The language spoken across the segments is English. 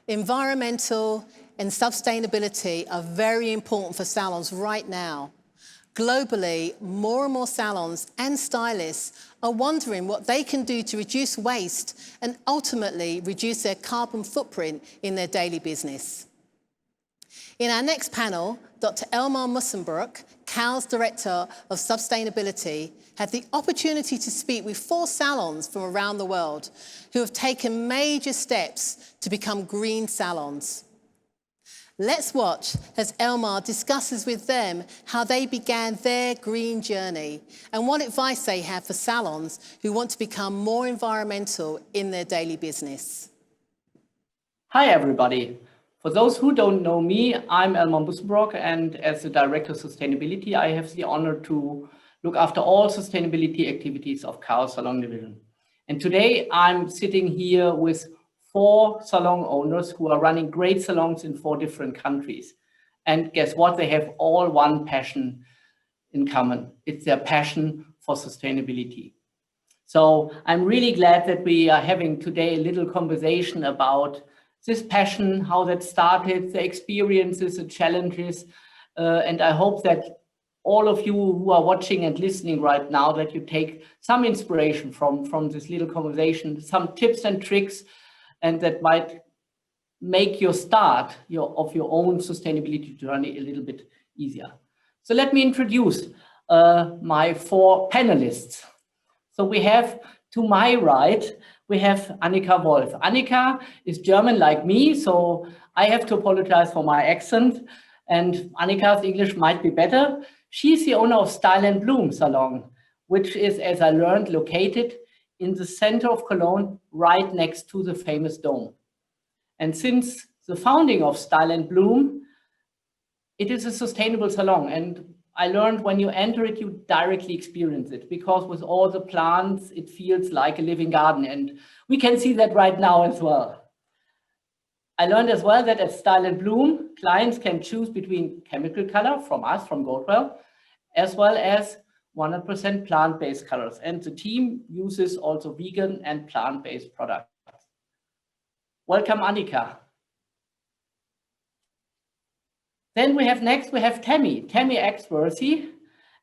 Environmental and sustainability are very important for salons right now. Globally, more and more salons and stylists are wondering what they can do to reduce waste and ultimately reduce their carbon footprint in their daily business. In our next panel, Dr. Elmar Mussenbroek, Cow's Director of Sustainability, had the opportunity to speak with 4 salons from around the world who have taken major steps to become green salons. Let's watch as Elmar discusses with them how they began their green journey and what advice they have for salons who want to become more environmental in their daily business. Hi, everybody. For those who don't know me, I'm Elmar Mussenbroek, and as the Director of Sustainability, I have the honor to look after all sustainability activities of Cow's Salon Division. And today I'm sitting here with 4 salon owners who are running great salons in 4 different countries. And guess what? They have all one passion in common. It's their passion for sustainability. So I'm really glad that we are having today a little conversation about this passion, how that started, the experiences, the challenges, and I hope that all of you who are watching and listening right now, that you take some inspiration from this little conversation, some tips and tricks, and that might make your start of your own sustainability journey a little bit easier. So let me introduce my 4 panelists. So we have, to my right, we have Annika Wolf. Annika is German like me, so I have to apologize for my accent, and Annika's English might be better. She's the owner of Style & Bloom Salon, which is, as I learned, located in the center of Cologne, right next to the famous dome. And since the founding of Style & Bloom, it is a sustainable salon. And I learned when you enter it, you directly experience it, because with all the plants, it feels like a living garden. And we can see that right now as well. I learned as well that at Style & Bloom, clients can choose between chemical color from us, from Goldwell, as well as 100% plant-based colors. And the team uses also vegan and plant-based products. Welcome, Annika. Then we have Tammy Axworthy,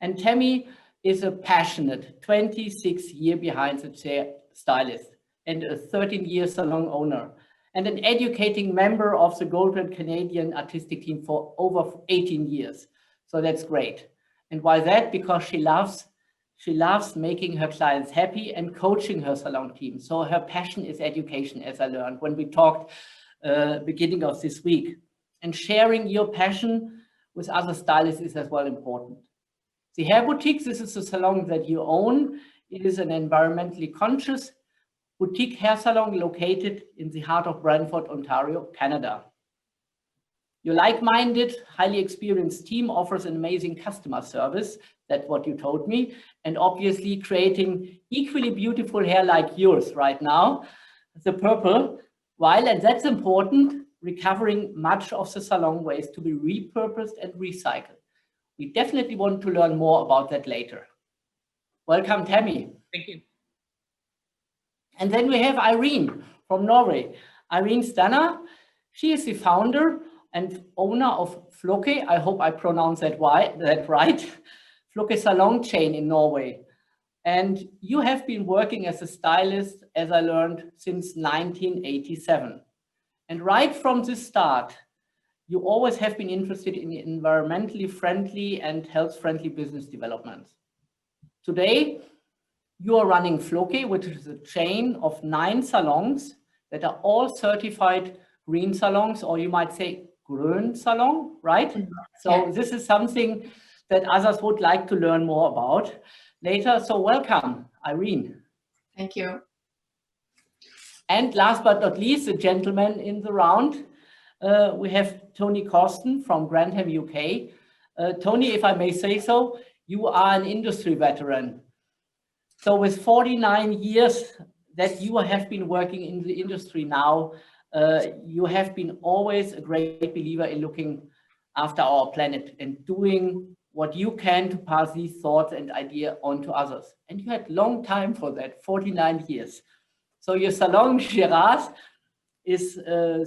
and Tammy is a passionate 26-year behind the chair stylist and a 13-year salon owner and an educating member of the Goldwell Canadian artistic team for over 18 years. So that's great. And why that? Because she loves making her clients happy and coaching her salon team. So her passion is education, as I learned when we talked beginning of this week. And sharing your passion with other stylists is as well important. The Hair Boutique, this is a salon that you own. It is an environmentally conscious boutique hair salon located in the heart of Brantford, Ontario, Canada. Your like-minded, highly experienced team offers an amazing customer service. That's what you told me. And obviously creating equally beautiful hair like yours right now, the purple, while, and that's important, recovering much of the salon waste to be repurposed and recycled. We definitely want to learn more about that later. Welcome, Tammy. Thank you. And then we have Irene from Norway. Irene Stanner, she is the founder and owner of Floke, I hope I pronounced that right, Floke Salon chain in Norway. And you have been working as a stylist, as I learned, since 1987. And right from the start, you always have been interested in environmentally friendly and health-friendly business development. Today, you are running Floke, which is a chain of 9 salons that are all certified green salons, or you might say grün salon, right? Mm-hmm. So this is something that others would like to learn more about later. So welcome, Irene. Thank you. And last but not least, the gentleman in the round, we have Tony Corsten from Grantham, UK. Tony, if I may say so, you are an industry veteran. So with 49 years that you have been working in the industry now, you have been always a great believer in looking after our planet and doing what you can to pass these thoughts and ideas on to others. And you had long time for that, 49 years. So your salon, Shiraz, is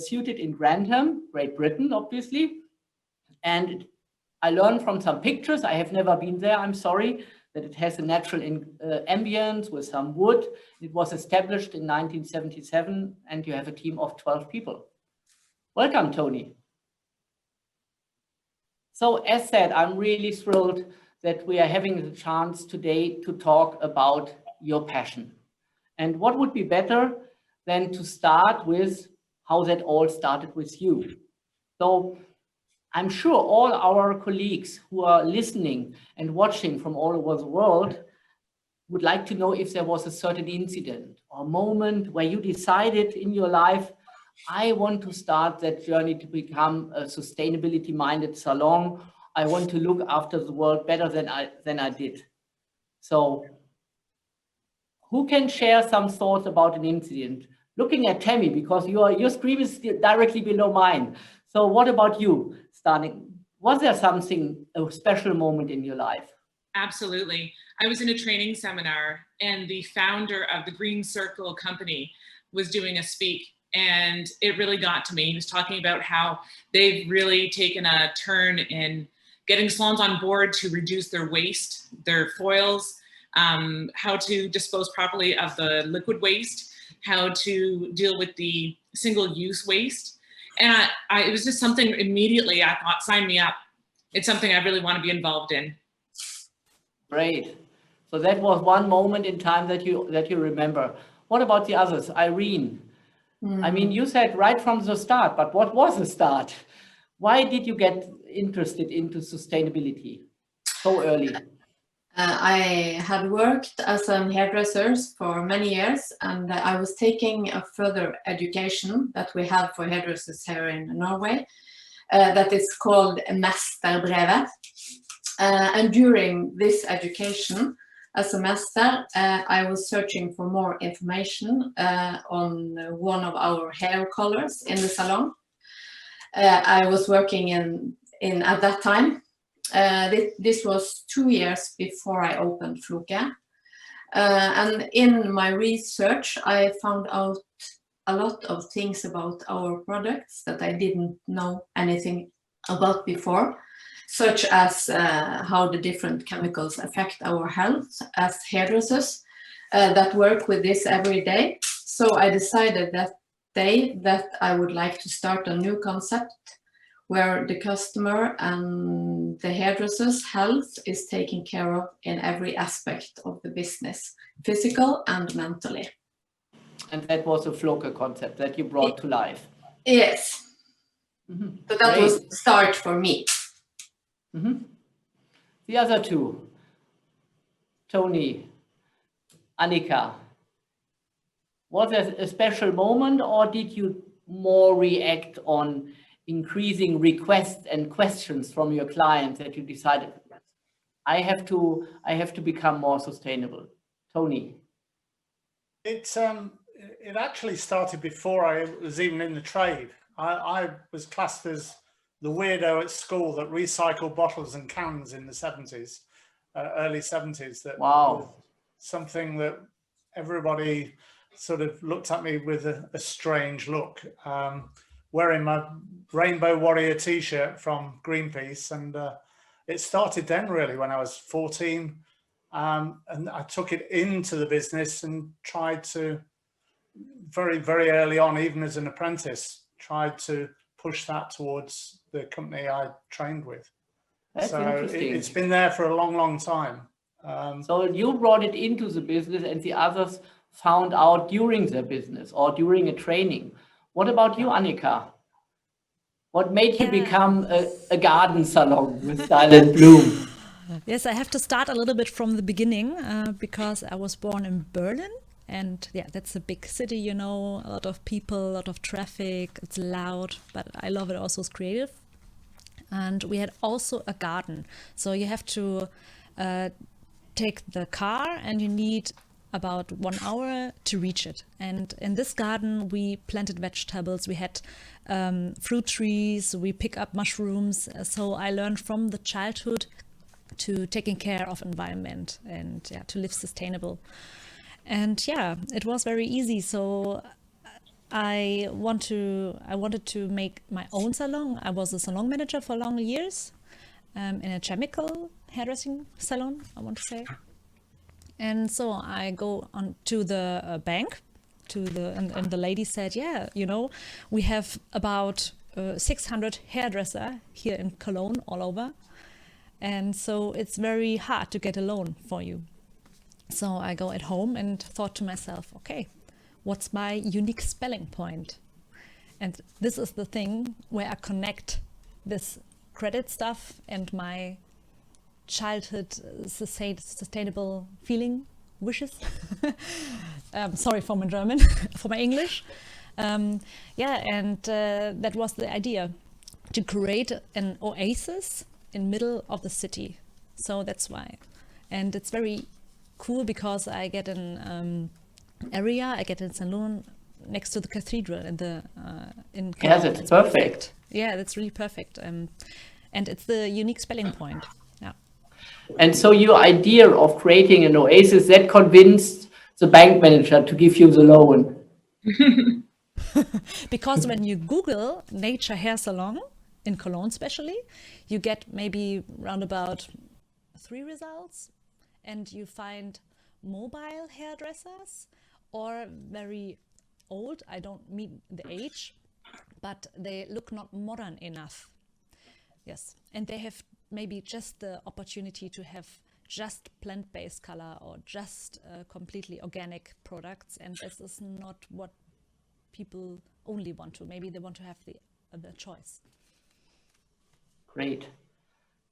suited in Grantham, Great Britain, obviously. And I learned from some pictures, I have never been there, I'm sorry, that it has a natural ambience with some wood. It was established in 1977, and you have a team of 12 people. Welcome, Tony. So as said, I'm really thrilled that we are having the chance today to talk about your passion. And what would be better than to start with how that all started with you? So I'm sure all our colleagues who are listening and watching from all over the world would like to know if there was a certain incident or moment where you decided in your life, I want to start that journey to become a sustainability-minded salon. I want to look after the world better than I did. So who can share some thoughts about an incident? Looking at Tammy, because your screen is directly below mine. So what about you, starting? Was there something, a special moment in your life? Absolutely. I was in a training seminar and the founder of the Green Circle company was doing a speak, and it really got to me. He was talking about how they've really taken a turn in getting salons on board to reduce their waste, their foils, how to dispose properly of the liquid waste, how to deal with the single-use waste. And it was just something immediately I thought, sign me up. It's something I really want to be involved in. Great. So that was one moment in time that you remember. What about the others? Irene, I mean, you said right from the start, but what was the start? Why did you get interested into sustainability so early? I had worked as a hairdresser for many years, and I was taking a further education that we have for hairdressers here in Norway, that is called Mesterbrevet. And during this education as a master, I was searching for more information on one of our hair colors in the salon. I was working in at that time. This was 2 years before I opened Floke. And in my research, I found out a lot of things about our products that I didn't know anything about before, such as how the different chemicals affect our health as hairdressers that work with this every day. So I decided that day that I would like to start a new concept where the customer and the hairdresser's health is taken care of in every aspect of the business, physical and mentally. And that was a Floke concept that you brought to life. Yes. Mm-hmm. So that was the start for me. Mm-hmm. The other two, Tony, Annika, was there a special moment, or did you more react on increasing requests and questions from your clients that you decided, I have to become more sustainable? Tony. It actually started before I was even in the trade. I was classed as the weirdo at school that recycled bottles and cans in the 70s, early 70s. That was something that everybody sort of looked at me with a strange look, wearing my Rainbow Warrior t-shirt from Greenpeace. And it started then really when I was 14. And I took it into the business and tried to, very, very early on, even as an apprentice, tried to push that towards the company I trained with. That's interesting. It's been there for a long, long time. So you brought it into the business and the others found out during their business or during a training. What about you, Annika? What made you become a garden salon with Silent Bloom? Yes, I have to start a little bit from the beginning because I was born in Berlin. And yeah, that's a big city, you know, a lot of people, a lot of traffic, it's loud, but I love it also, it's creative. And we had also a garden. So you have to take the car and you need about 1 hour to reach it. And in this garden, we planted vegetables, we had fruit trees, we pick up mushrooms. So I learned from the childhood to taking care of environment and to live sustainable. And yeah, it was very easy. So I wanted to make my own salon. I was a salon manager for long years in a chemical hairdressing salon, I want to say. And so I go on to the bank, and the lady said, yeah, you know, we have about 600 hairdresser here in Cologne all over. And so it's very hard to get a loan for you. So I go at home and thought to myself, okay, what's my unique spelling point? And this is the thing where I connect this credit stuff and my childhood sustainable feeling wishes. Sorry for my German, for my English. That was the idea, to create an oasis in middle of the city. So that's why. And it's very cool because I get an area, I get a salon next to the cathedral in in Yeah, Cologne. that's perfect. Yeah, that's really perfect. And it's the unique spelling point. Yeah. And so your idea of creating an oasis, that convinced the bank manager to give you the loan. Because when you Google nature hair salon in Cologne especially, you get maybe round about 3 results, and you find mobile hairdressers or very old. I don't mean the age, but they look not modern enough. Yes, and they have maybe just the opportunity to have just plant-based color or just completely organic products, and this is not what people only want to. Maybe they want to have the choice. Great.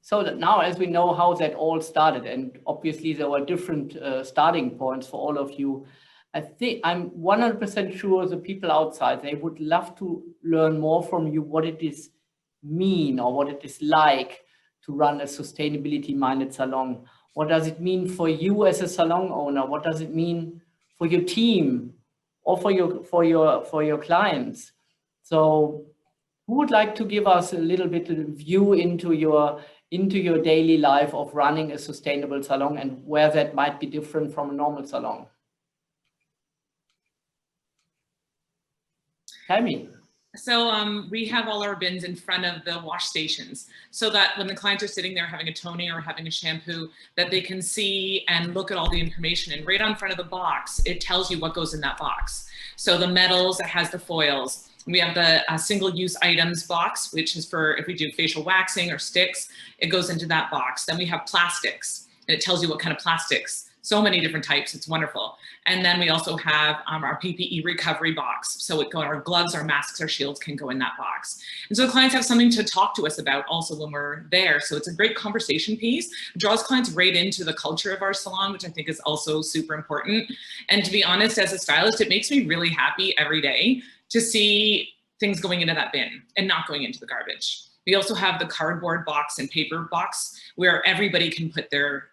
So that now, as we know how that all started, and obviously there were different starting points for all of you, I think I'm 100% sure the people outside, they would love to learn more from you what it is mean or what it is like to run a sustainability-minded salon. What does it mean for you as a salon owner? What does it mean for your team or for your clients? So who would like to give us a little bit of view into your daily life of running a sustainable salon and where that might be different from a normal salon? Tell me. So we have all our bins in front of the wash stations so that when the clients are sitting there having a toning or having a shampoo, that they can see and look at all the information. And right on front of the box, it tells you what goes in that box. So the metals, it has the foils. We have the single-use items box, which is for if we do facial waxing or sticks, it goes into that box. Then we have plastics, and it tells you what kind of plastics. So many different types, it's wonderful. And then we also have our PPE recovery box. So our gloves, our masks, our shields can go in that box. And so clients have something to talk to us about also when we're there. So it's a great conversation piece. It draws clients right into the culture of our salon, which I think is also super important. And to be honest, as a stylist, it makes me really happy every day to see things going into that bin and not going into the garbage. We also have the cardboard box and paper box where everybody can put their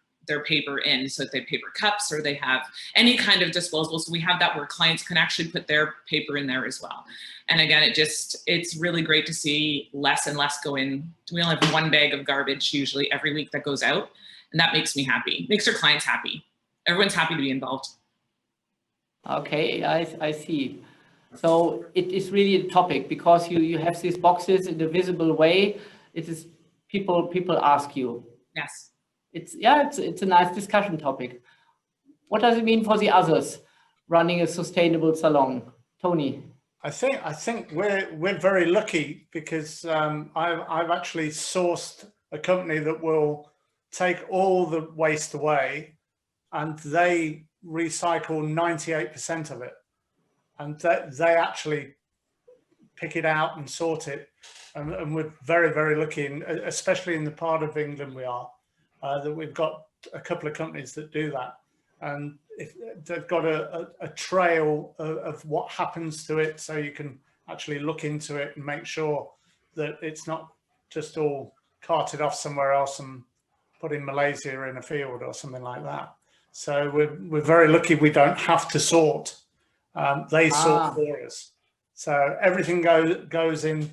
paper in. So if they have paper cups or they have any kind of disposable. So we have that where clients can actually put their paper in there as well. And again, it's really great to see less and less go in. We only have 1 bag of garbage usually every week that goes out. And that makes me happy, makes our clients happy. Everyone's happy to be involved. Okay, I see. So it is really a topic because you have these boxes in a visible way. It is people ask you. Yes. It's a nice discussion topic. What does it mean for the others running a sustainable salon? Tony. I think we're very lucky because I've actually sourced a company that will take all the waste away, and they recycle 98% of it, and they actually pick it out and sort it, and we're very, very lucky, especially in the part of England we are. That we've got a couple of companies that do that, and if they've got a trail of what happens to it, so you can actually look into it and make sure that it's not just all carted off somewhere else and put in Malaysia in a field or something like that. So we're very lucky we don't have to sort. They sort for us. So everything goes in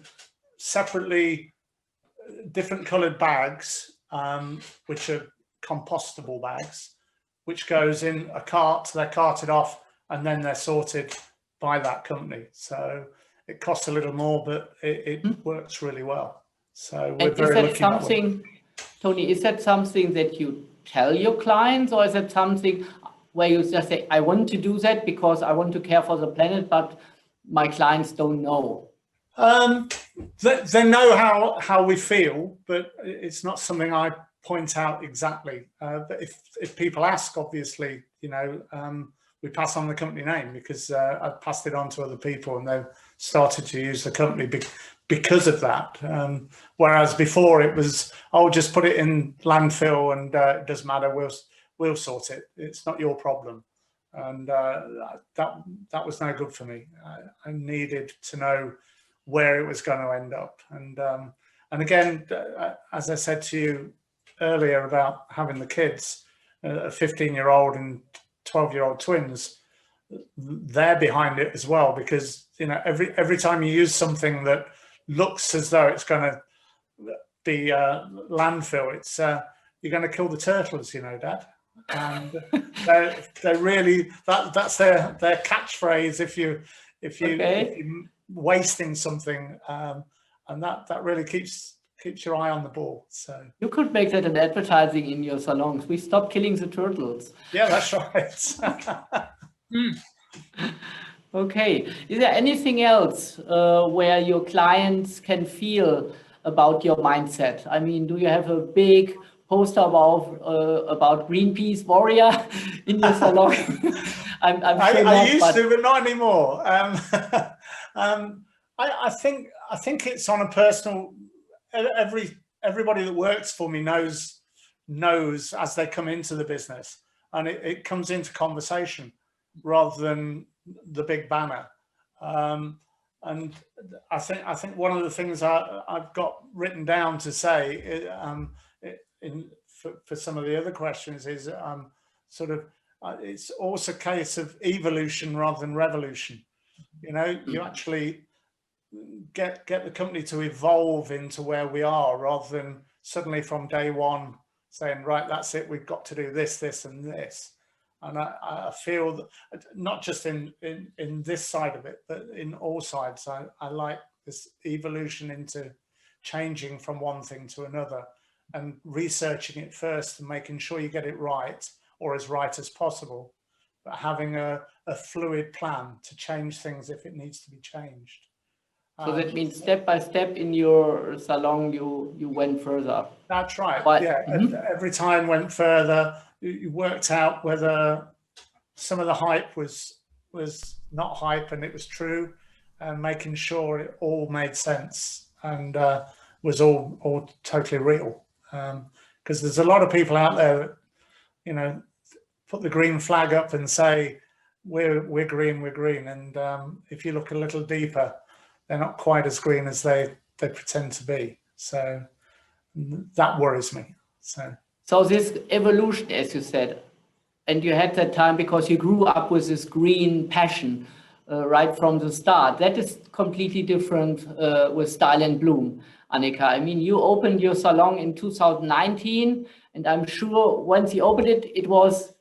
separately, different coloured bags, which are compostable bags, which goes in a cart. They're carted off and then they're sorted by that company. So it costs a little more, but it works really well. So we're And is very that lucky that way. something, Tony, is that something that you tell your clients, or is it something where you just say, I want to do that because I want to care for the planet, but my clients don't know? They know how we feel, but it's not something I point out exactly. But if people ask, obviously, you know, we pass on the company name, because I passed it on to other people and they've started to use the company because of that. Whereas before it was, oh, just put it in landfill and it doesn't matter, we'll sort it. It's not your problem. And that was no good for me. I needed to know where it was going to end up. And again, as I said to you earlier about having the kids, a 15-year-old and 12-year-old twins, they're behind it as well, because, you know, every time you use something that looks as though it's going to be landfill, it's you're going to kill the turtles, you know, Dad. And they're really, that's their catchphrase if you're wasting something, and that really keeps your eye on the ball. So you could make that an advertising in your salons. We stop killing the turtles. Yeah, that's right. Okay. Is there anything else where your clients can feel about your mindset? I mean, do you have a big poster about Greenpeace warrior in your salon? I'm sure I used to, but not anymore. I think it's on a personal. Everybody that works for me knows as they come into the business, and it comes into conversation rather than the big banner. And I think one of the things I've got written down to say for some of the other questions is sort of it's also a case of evolution rather than revolution. You know, you actually get the company to evolve into where we are, rather than suddenly from day one saying, right, that's it, we've got to do this, this and this. And I feel that not just in this side of it, but in all sides, I like this evolution into changing from one thing to another and researching it first and making sure you get it right, or as right as possible, but having a fluid plan to change things if it needs to be changed. So that means step by step in your salon, you went further. That's right. But, yeah, every time went further. You worked out whether some of the hype was not hype and it was true, and making sure it all made sense and was all totally real. Because there's a lot of people out there that, you know, put the green flag up and say we're green, and if you look a little deeper, they're not quite as green as they pretend to be. So that worries me. So this evolution, as you said, and you had that time because you grew up with this green passion right from the start. That is completely different with Style and Bloom, Annika. I mean, you opened your salon in 2019, and I'm sure once you opened it, it was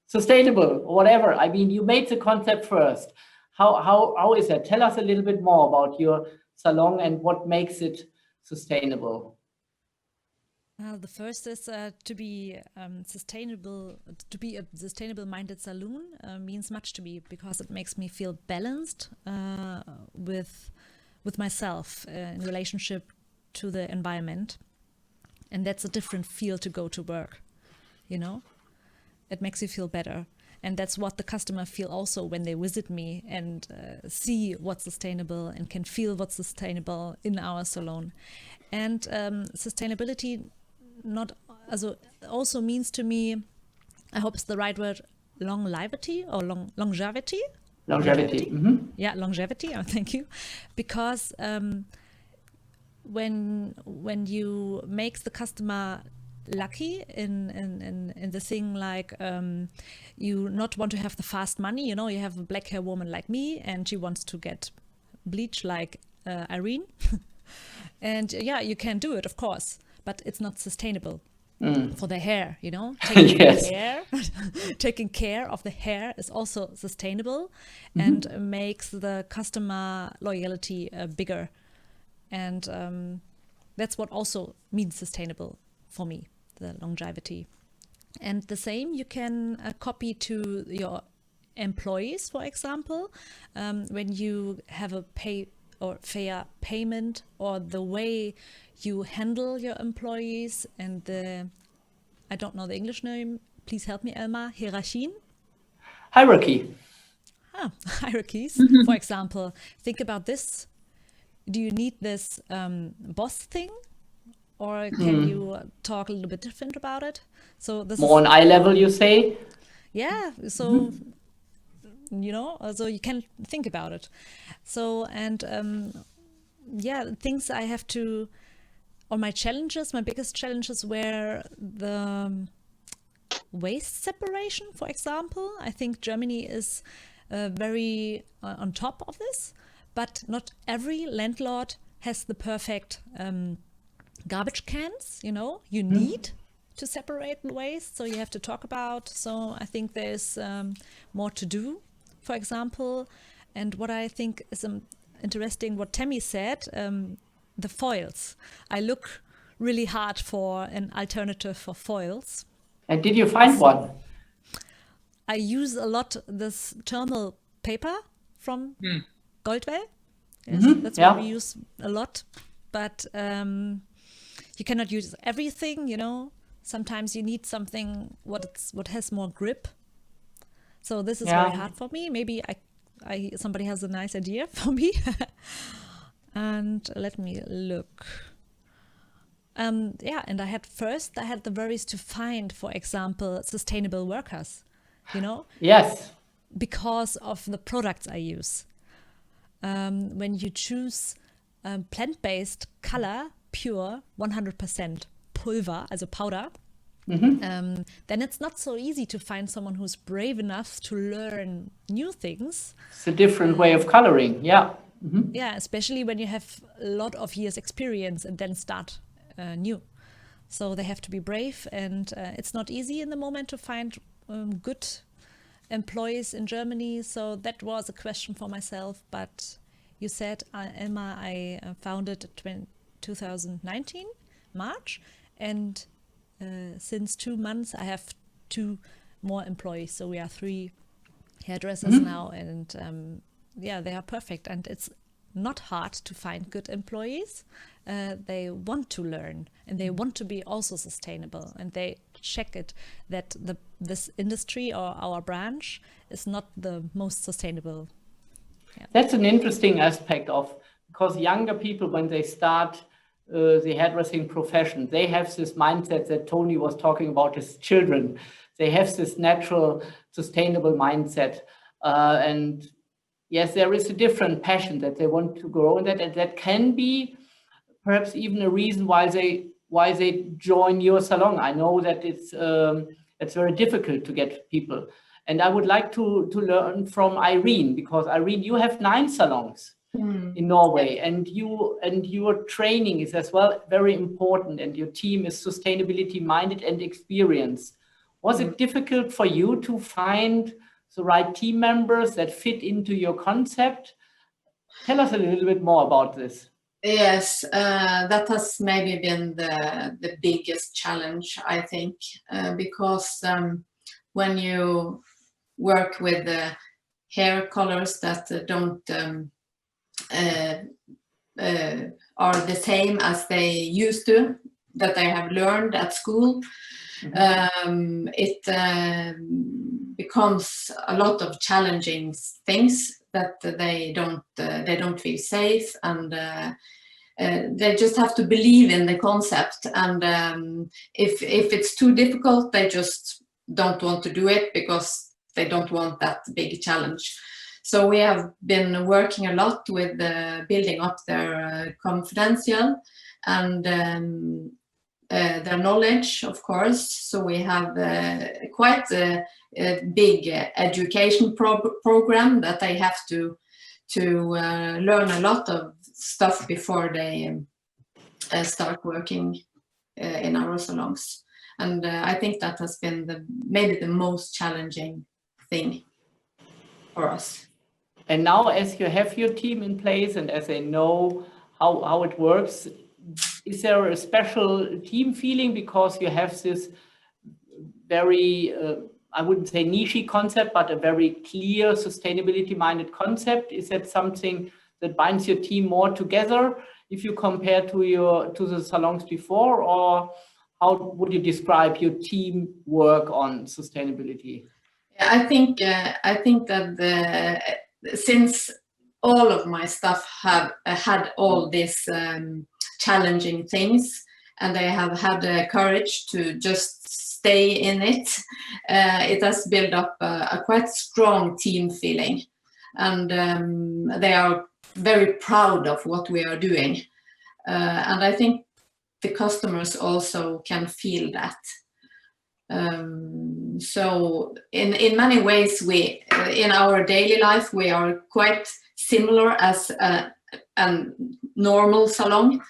sustainable or whatever. I mean, you made the concept first. How is that? Tell us a little bit more about your salon and what makes it sustainable. The first is to be sustainable. To be a sustainable-minded saloon means much to me, because it makes me feel balanced with myself in relationship to the environment, and that's a different feel to go to work. You know, it makes you feel better. And that's what the customer feel also when they visit me and see what's sustainable and can feel what's sustainable in our salon. And sustainability also means to me, I hope it's the right word, longevity or longevity. Longevity. Mm-hmm. Yeah, longevity. Oh, thank you. Because when you make the customer lucky in the thing, like you not want to have the fast money, you know, you have a black hair woman like me and she wants to get bleach like Irene and yeah, you can do it, of course, but it's not sustainable. for the hair, you know, Yes. taking care of the hair is also sustainable and makes the customer loyalty bigger. And that's what also means sustainable for me, the longevity. And the same you can copy to your employees, for example, when you have a pay or fair payment, or the way you handle your employees and the, I don't know the English name, please help me, Elmar, hierarchien? Hierarchy. Hierarchies, for example. Think about this. Do you need this boss thing? Or can you talk a little bit different about it? So this More is, on eye level, you say? yeah, so you know, so you can think about it. So, and yeah, things I have to, or my challenges, my biggest challenges were the waste separation, for example. I think Germany is very on top of this, but not every landlord has the perfect garbage cans, you know, you need to separate the waste, so you have to talk about. So I think there's more to do, for example. And what I think is interesting, what Tammy said, the foils. I look really hard for an alternative for foils. And did you find one? I use a lot this thermal paper from Goldwell. Yes, that's what we use a lot. But you cannot use everything, you know. Sometimes you need something what has more grip. So this is very hard for me. Maybe somebody has a nice idea for me. And let me look. Yeah, and I had the worries to find, for example, sustainable workers, you know? Yes. Because of the products I use. When you choose plant-based color, pure, 100% pulver, also powder, then it's not so easy to find someone who's brave enough to learn new things. It's a different way of coloring, yeah. Yeah, especially when you have a lot of years experience and then start new. So they have to be brave, and it's not easy in the moment to find good employees in Germany. So that was a question for myself. But you said, Elmar, I founded 2019, March, and since 2 months I have 2 more employees. So we are 3 hairdressers now, and yeah, they are perfect. And it's not hard to find good employees. They want to learn, and they want to be also sustainable, and they check it that this industry or our branch is not the most sustainable. Yeah. That's an interesting aspect because younger people, when they start the hairdressing profession, they have this mindset that Tony was talking about his children. They have this natural, sustainable mindset. And yes, there is a different passion that they want to grow in that, and that can be perhaps even a reason why they join your salon. I know that it's very difficult to get people. And I would like to learn from Irene, because Irene, you have 9 salons in Norway, and your training is as well very important, and your team is sustainability minded and experienced. Was it difficult for you to find the right team members that fit into your concept? Tell us a little bit more about this. Yes, that has maybe been the biggest challenge, I think, because when you work with hair colors that don't are the same as they used to, that they have learned at school, it becomes a lot of challenging things that they don't feel safe, and they just have to believe in the concept. And if it's too difficult, they just don't want to do it because they don't want that big challenge. So we have been working a lot with building up their confidential and their knowledge, of course. So we have quite a big education program that they have to learn a lot of stuff before they start working in our salons. And I think that has been maybe the most challenging thing for us. And now, as you have your team in place and as they know how it works, is there a special team feeling because you have this very, I wouldn't say niche concept, but a very clear sustainability-minded concept? Is that something that binds your team more together if you compare to the salons before, or how would you describe your team work on sustainability? I think that since all of my staff have had all these challenging things, and they have had the courage to just stay in it, it has built up a quite strong team feeling, and they are very proud of what we are doing, and I think the customers also can feel that. So in many ways, we in our daily life we are quite similar as a normal salon,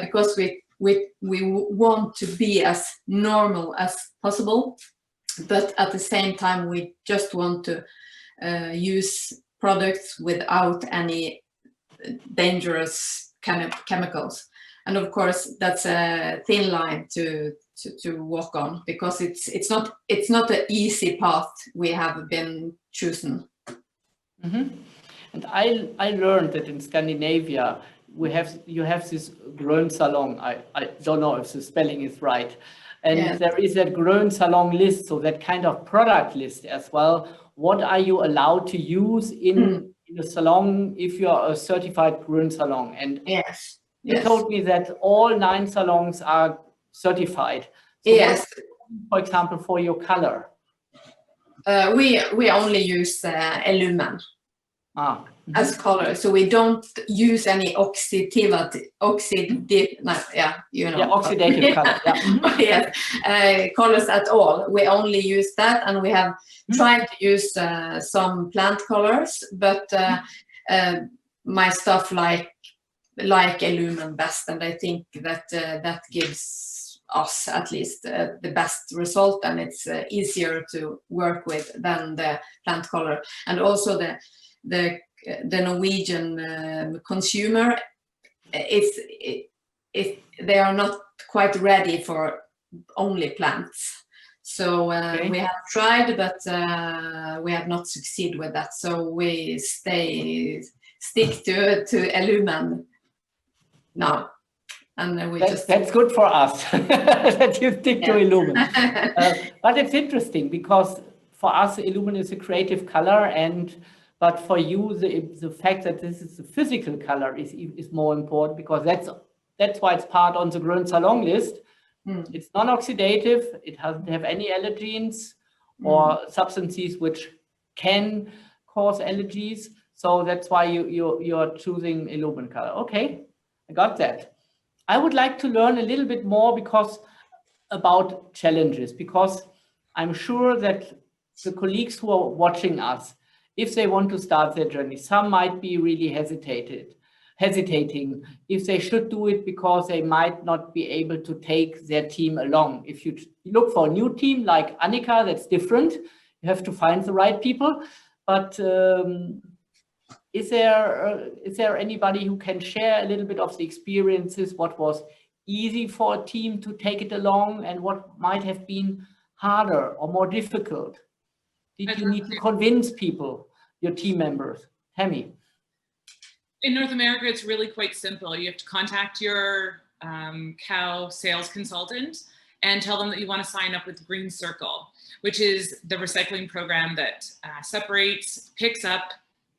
because we want to be as normal as possible, but at the same time we just want to use products without any dangerous kind of chemicals. And of course, that's a thin line to walk on, because it's not an easy path we have been chosen. Mm-hmm. And I learned that in Scandinavia you have this grön salon. I don't know if the spelling is right, and Yes. there is that grön salon list, so that kind of product list as well. What are you allowed to use in a salon if you are a certified grön salon? And Yes. you told me that all 9 salons are certified. So Yes. for example, for your color? We only use aluminum as color, so we don't use any oxidative color. Yeah. Yes, colors at all. We only use that, and we have tried to use some plant colors, but my stuff like aluminum best, and I think that that gives us at least the best result, and it's easier to work with than the plant color. And also the Norwegian consumer, if they are not quite ready for only plants. So we have tried, but we have not succeeded with that. So we stick to aluminum now. And that's good for us that you stick to aluminum. But it's interesting because for us, aluminum is a creative color, but for you, the fact that this is a physical color is more important, because that's why it's part on the Grön Salon list. It's non-oxidative. It doesn't have any allergens or substances which can cause allergies. So that's why you're choosing aluminum color. Okay, I got that. I would like to learn a little bit more about challenges, because I'm sure that the colleagues who are watching us, if they want to start their journey, some might be really hesitating if they should do it, because they might not be able to take their team along. If you look for a new team like Annika, that's different. You have to find the right people. But is there anybody who can share a little bit of the experiences, what was easy for a team to take it along and what might have been harder or more difficult? Did you need to convince people, your team members? Tammy. In North America, it's really quite simple. You have to contact your cow sales consultant and tell them that you want to sign up with Green Circle, which is the recycling program that separates, picks up,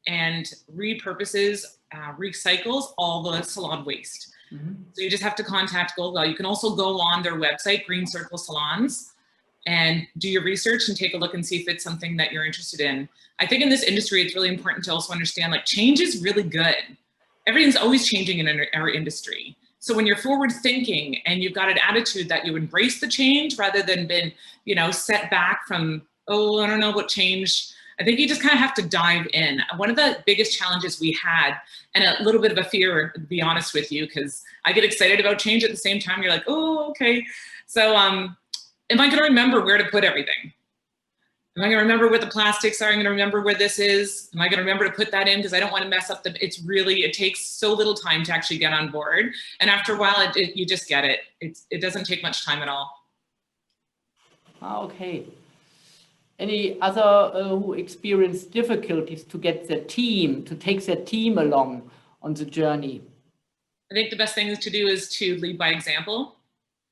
and repurposes, recycles all the salon waste. So you just have to contact Goldwell. You can also go on their website, Green Circle Salons, and do your research and take a look and see if it's something that you're interested in. I think in this industry, it's really important to also understand, like, change is really good. Everything's always changing in our industry. So when you're forward thinking and you've got an attitude that you embrace the change rather than been, set back from, oh, I don't know what change, I think you just kind of have to dive in. One of the biggest challenges we had, and a little bit of a fear, to be honest with you, because I get excited about change at the same time. You're like, oh, okay. So am I going to remember where to put everything? Am I going to remember what the plastics are? I'm going to remember where this is. Am I going to remember to put that in? Because I don't want to mess up it takes so little time to actually get on board. And after a while, you just get it. It doesn't take much time at all. Okay. Any other who experience difficulties to get their team, to take their team along on the journey? I think the best thing to do is to lead by example.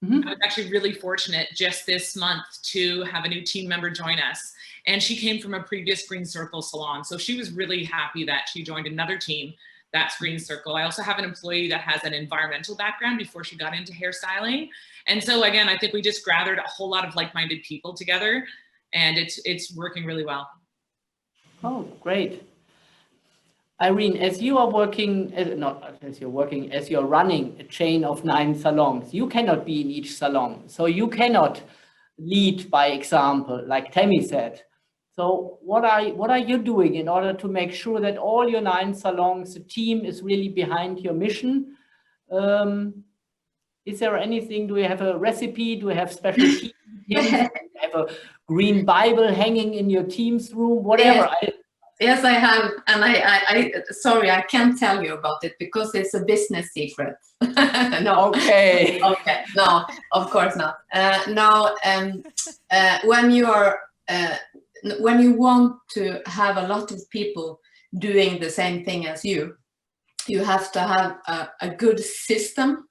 I was actually really fortunate just this month to have a new team member join us. And she came from a previous Green Circle salon. So she was really happy that she joined another team that's Green Circle. I also have an employee that has an environmental background before she got into hairstyling. And so again, I think we just gathered a whole lot of like-minded people together, and it's working really well. Oh, great. Irene, as you are working, as you're running a chain of 9 salons, you cannot be in each salon. So you cannot lead by example, like Tammy said. So what are you doing in order to make sure that all your 9 salons, the team is really behind your mission? Is there anything, do you have a recipe? Do you have special teams? Do you have a green Bible hanging in your team's room? Whatever. Yes, I have, and I sorry, I can't tell you about it because it's a business secret. No. Okay. Okay. No, of course not. No. When you want to have a lot of people doing the same thing as you have to have a good system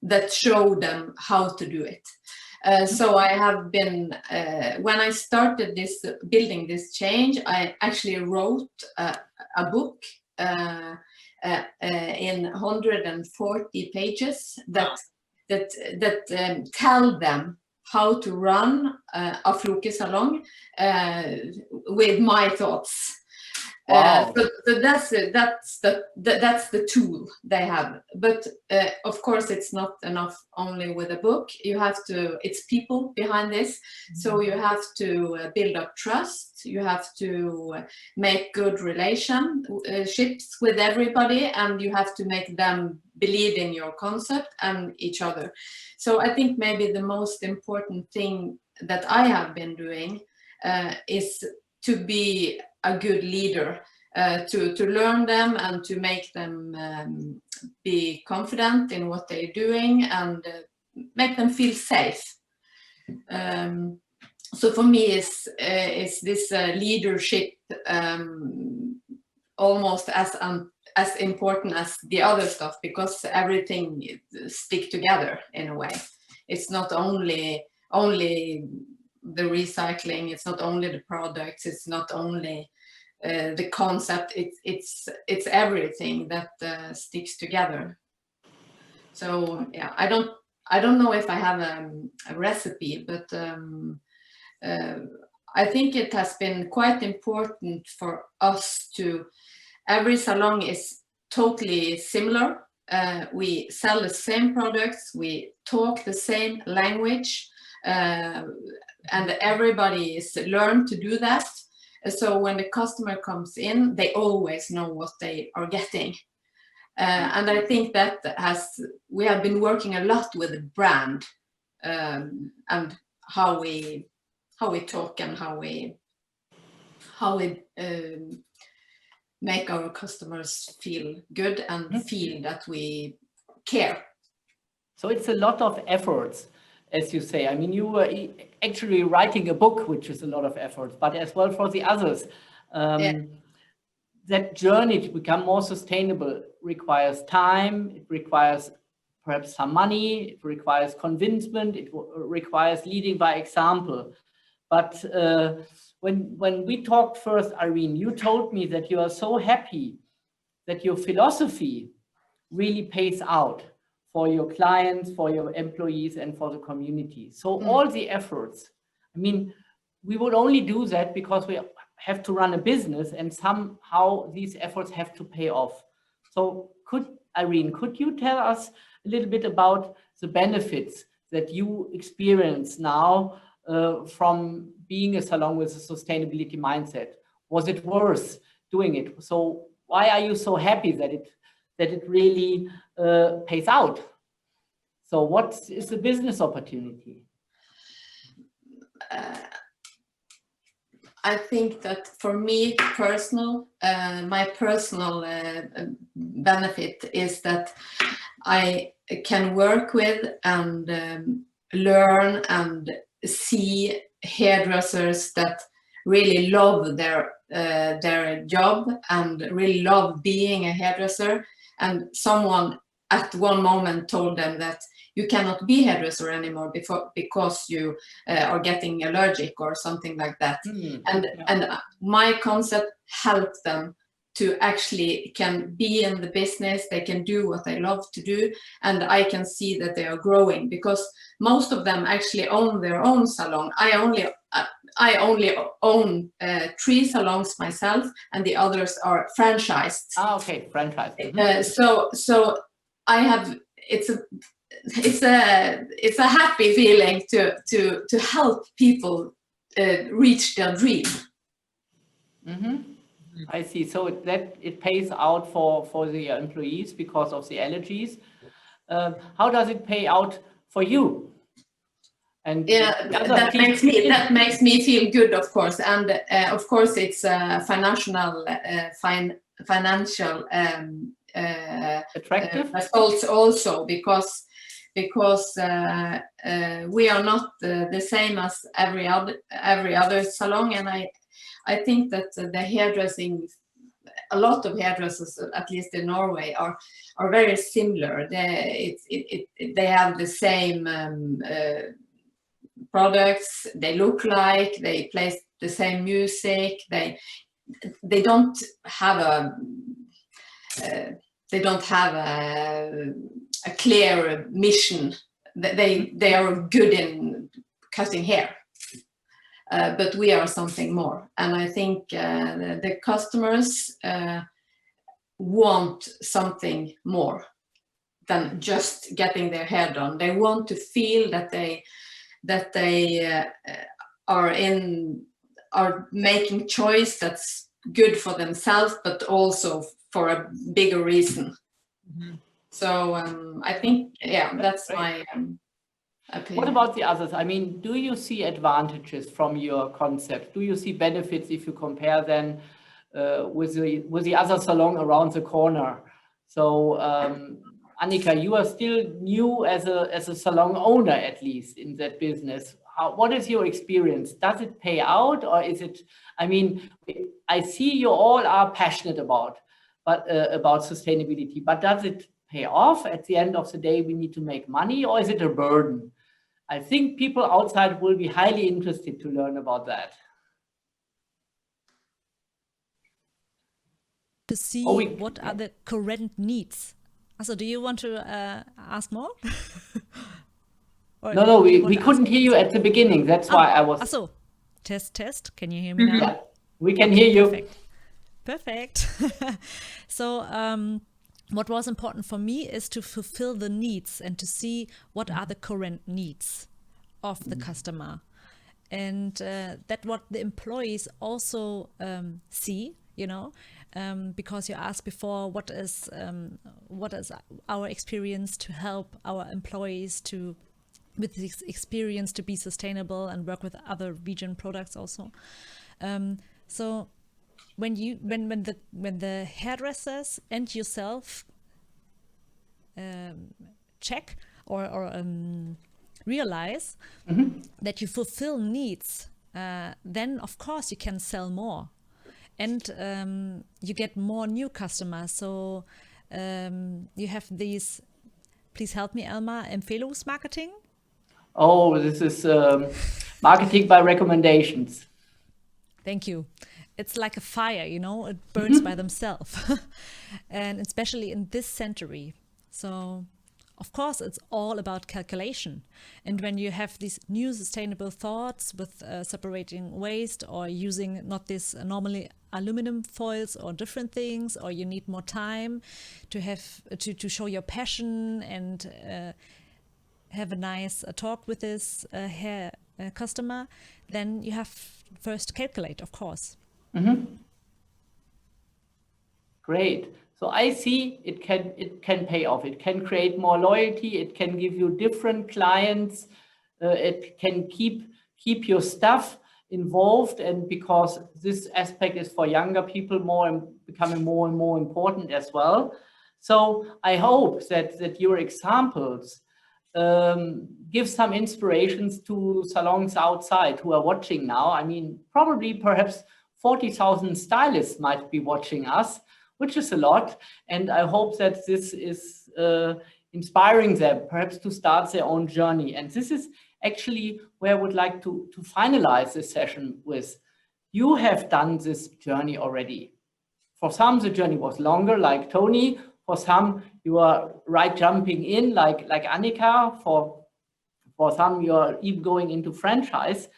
that show them how to do it. So I have been, when I started building this change, I actually wrote a book in 140 pages that tell them how to run a Floke salon with my thoughts. Wow. So that's the tool they have. But of course, it's not enough only with a book. You have to, it's people behind this. So you have to build up trust. You have to make good relationships with everybody, and you have to make them believe in your concept and each other. So I think maybe the most important thing that I have been doing is to be a good leader, to learn them and to make them be confident in what they're doing and make them feel safe. So for me, is this leadership almost as important as the other stuff, because everything stick together in a way. It's not only the recycling, it's not only the products, it's not only the concept, it's everything that sticks together. So yeah, I don't know if I have a recipe, but I think it has been quite important for us to, every salon is totally similar. We sell the same products, we talk the same language, and everybody is learned to do that. So when the customer comes in, they always know what they are getting. And I think that we have been working a lot with the brand and how we talk and how we make our customers feel good and feel that we care. So it's a lot of efforts, as you say. I mean, you were actually writing a book, which is a lot of effort, but as well for the others. That journey to become more sustainable requires time, it requires perhaps some money, it requires convincement, it requires leading by example. But when we talked first, Irene, you told me that you are so happy that your philosophy really pays out for your clients, for your employees, and for the community. So all the efforts, I mean, we would only do that because we have to run a business, and somehow these efforts have to pay off. So Irene, could you tell us a little bit about the benefits that you experience now from being a salon with a sustainability mindset? Was it worth doing it? So why are you so happy that it really pays out? So what is the business opportunity? I think that for me my personal benefit is that I can work with and learn and see hairdressers that really love their job and really love being a hairdresser. And someone at one moment told them that you cannot be hairdresser anymore because you are getting allergic or something like that. And my concept helped them to actually can be in the business, they can do what they love to do, and I can see that they are growing because most of them actually own their own salon. I only own 3 salons myself, and the others are franchised. Okay, franchise. So I have it's a happy feeling to help people reach their dream. I see. So that it pays out for the employees because of the allergies. How does it pay out for you? And yeah, that makes me feel good, of course, and of course it's financial attractive results also because we are not the same as every other salon, and I think that the hairdressing, a lot of hairdressers, at least in Norway, are very similar. They have the same products. They look like, they play the same music. They don't have a clear mission. They are good in cutting hair. But we are something more, and I think the customers want something more than just getting their hair done. They want to feel that they are making choice that's good for themselves, but also for a bigger reason. So I think, yeah, that's my opinion. What about the others? I mean, do you see advantages from your concept? Do you see benefits if you compare them with the other salon around the corner? So Annika, you are still new as a salon owner, at least in that business. What is your experience? Does it pay out, or is it? I mean, I see you all are passionate about sustainability, but does it pay off? At the end of the day, we need to make money, or is it a burden? I think people outside will be highly interested to learn about that. To see what are the current needs. Also, do you want to ask more? No, we couldn't hear you at the beginning. That's why I was. Also, test. Can you hear me now? Yeah, we can hear you. Perfect. So, what was important for me is to fulfill the needs and to see what are the current needs of the customer, and that what the employees also see, because you asked before what is our experience to help our employees with this experience to be sustainable and work with other vegan products also. So when the hairdressers and yourself check or realize that you fulfill needs, then of course you can sell more, and you get more new customers. So you have these. Please help me, Elmar. Empfehlungsmarketing. Oh, this is marketing by recommendations. Thank you. It's like a fire, it burns by themselves. And especially in this century. So, of course, it's all about calculation. And when you have these new sustainable thoughts with separating waste or using not this normally aluminum foils or different things, or you need more time to have to show your passion and have a nice talk with this hair customer, then you have first calculate, of course. Great. So I see it can pay off. It can create more loyalty. It can give you different clients. It can keep keep your staff involved, and because this aspect is for younger people becoming more and more important as well. So I hope that your examples give some inspirations to salons outside who are watching now. I mean, probably perhaps 40,000 stylists might be watching us, which is a lot. And I hope that this is inspiring them perhaps to start their own journey. And this is actually where I would like to finalize this session with. You have done this journey already. For some, the journey was longer, like Tony. For some, you are right jumping in, like Annika. For some, you are even going into franchise.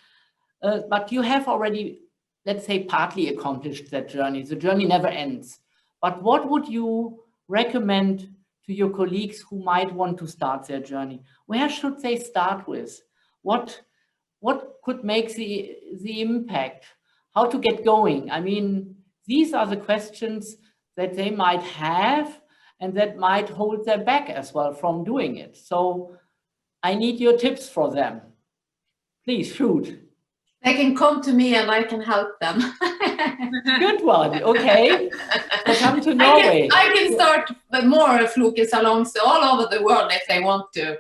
But you have already, let's say, partly accomplished that journey. The journey never ends. But what would you recommend to your colleagues who might want to start their journey? Where should they start with? What could make the impact? How to get going? I mean, these are the questions that they might have and that might hold them back as well from doing it. So I need your tips for them. Please shoot. They can come to me and I can help them. Good one. Okay. So come to Norway. I can start more Floke salons all over the world if they want to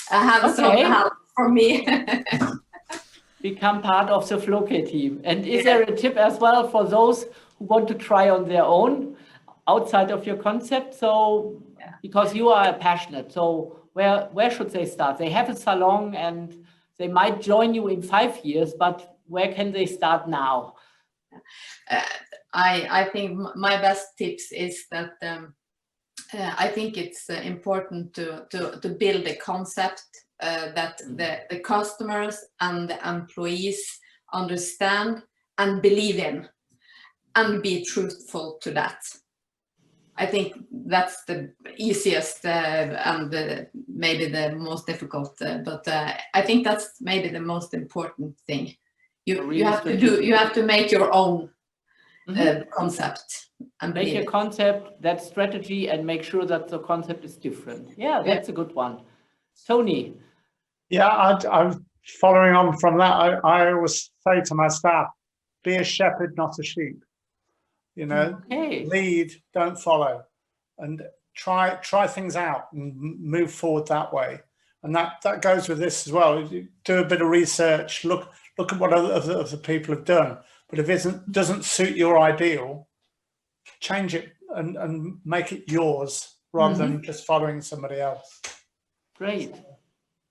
have some help from me. Become part of the Floke team. And is there a tip as well for those who want to try on their own outside of your concept? So, because you are passionate, so where should they start? They have a salon and they might join you in 5 years, but where can they start now? I think my best tips is that I think it's important to build a concept that the customers and the employees understand and believe in, and be truthful to that. I think that's the easiest and maybe the most difficult, but I think that's maybe the most important thing. You have to make your own concept and make your concept, that strategy, and make sure that the concept is different. Yeah, that's a good one. Tony. Yeah, I'm following on from that. I always say to my staff, be a shepherd, not a sheep. You know, lead, don't follow, and try things out and move forward that way. And that goes with this as well. Do a bit of research, look at what other people have done. But if it doesn't suit your ideal, change it and make it yours rather than just following somebody else. Great.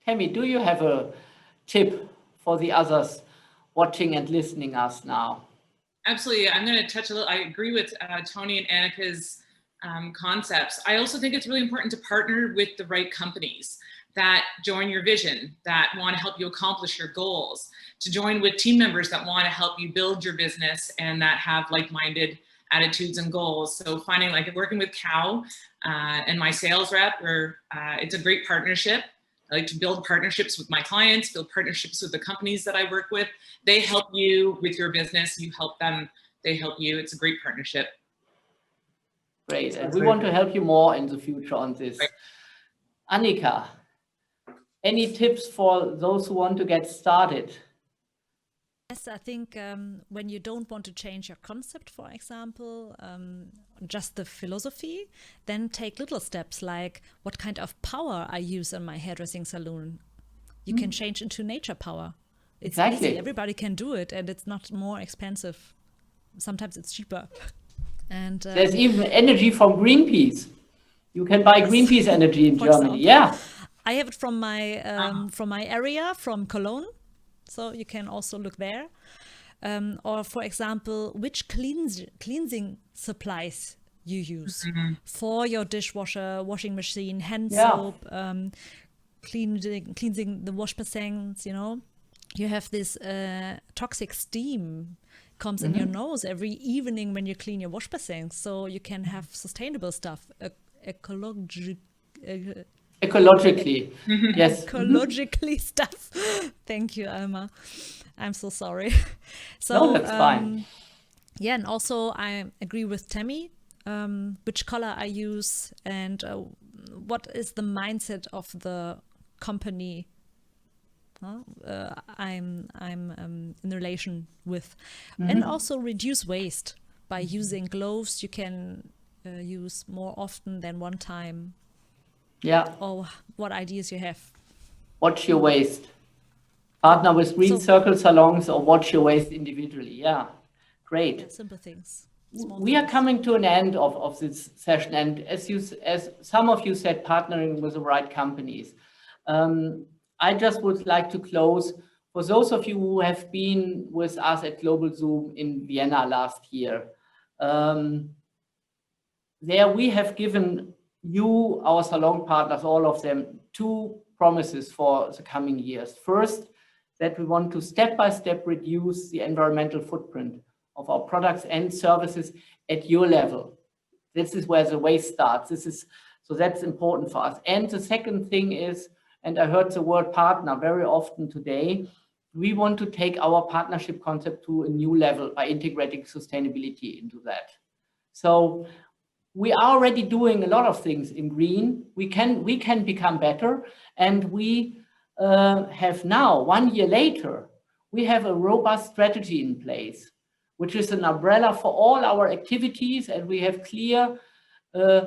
Tammy, do you have a tip for the others watching and listening us now? Absolutely. I'm going to touch a little. I agree with Tony and Annika's concepts. I also think it's really important to partner with the right companies that join your vision, that want to help you accomplish your goals, to join with team members that want to help you build your business and that have like-minded attitudes and goals. So finding, like working with Cow and my sales rep, where it's a great partnership. I like to build partnerships with my clients, build partnerships with the companies that I work with. They help you with your business, you help them, they help you. It's a great partnership. Great, and we want to help you more in the future on this. Right. Annika, any tips for those who want to get started? Yes, I think when you don't want to change your concept, for example, just the philosophy, then take little steps like what kind of power I use in my hairdressing salon. You can change into nature power. It's easy, everybody can do it, and it's not more expensive. Sometimes it's cheaper. And there's even energy from Greenpeace. You can buy Greenpeace energy in Germany. Yeah, I have it from my area, from Cologne. So you can also look there. Or for example, which cleansing supplies you use for your dishwasher, washing machine, hand soap, cleansing the wash basins, you know. You have this toxic steam comes in your nose every evening when you clean your wash basins. So you can have sustainable stuff, ecologically, yes. Ecologically stuff. Thank you, Alma. I'm so sorry. So no, that's fine. Yeah, and also I agree with Tammy, which color I use and what is the mindset of the company I'm in relation with, and also reduce waste by using gloves you can use more often than one time. Yeah. Oh, what ideas you have? Watch your waste. Partner with Green Circle salons or watch your waste individually. Yeah, great. Yeah, simple things. We are coming to an end of this session, and as some of you said, partnering with the right companies. I just would like to close. For those of you who have been with us at Global Zoom in Vienna last year, there we have given you, our salon partners, all of them, 2 promises for the coming years. First, that we want to step-by-step reduce the environmental footprint of our products and services at your level. This is where the waste starts. So that's important for us. And the second thing is, and I heard the word partner very often today, we want to take our partnership concept to a new level by integrating sustainability into that. So we are already doing a lot of things in green. We can become better, and we have now, 1 year later, we have a robust strategy in place, which is an umbrella for all our activities, and we have clear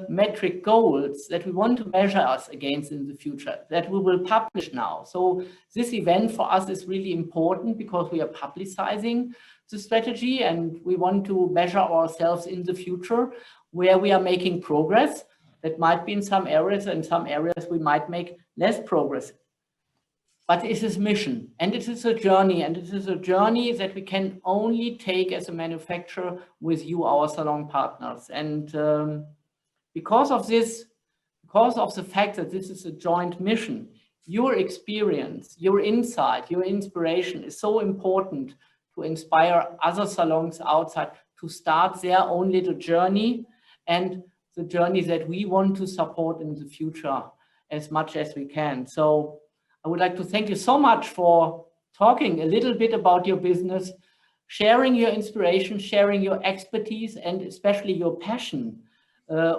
metric goals that we want to measure us against in the future that we will publish now. So this event for us is really important because we are publicizing the strategy and we want to measure ourselves in the future where we are making progress. That might be in some areas, and in some areas we might make less progress. But it is mission, and it is a journey, and it is a journey that we can only take as a manufacturer with you, our salon partners. And because of this, because of the fact that this is a joint mission, your experience, your insight, your inspiration is so important to inspire other salons outside to start their own little journey, and the journey that we want to support in the future as much as we can. So I would like to thank you so much for talking a little bit about your business, sharing your inspiration, sharing your expertise, and especially your passion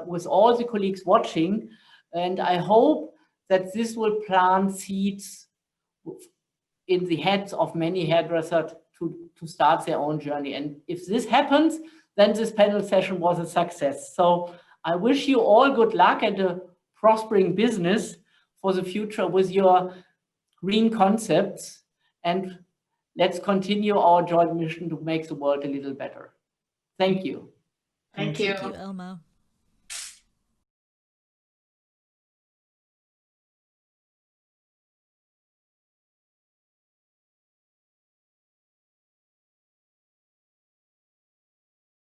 with all the colleagues watching. And I hope that this will plant seeds in the heads of many hairdressers to start their own journey. And if this happens, then this panel session was a success. So I wish you all good luck and a prospering business for the future with your green concepts. And let's continue our joint mission to make the world a little better. Thank you. Thank you. Thank you, Elma.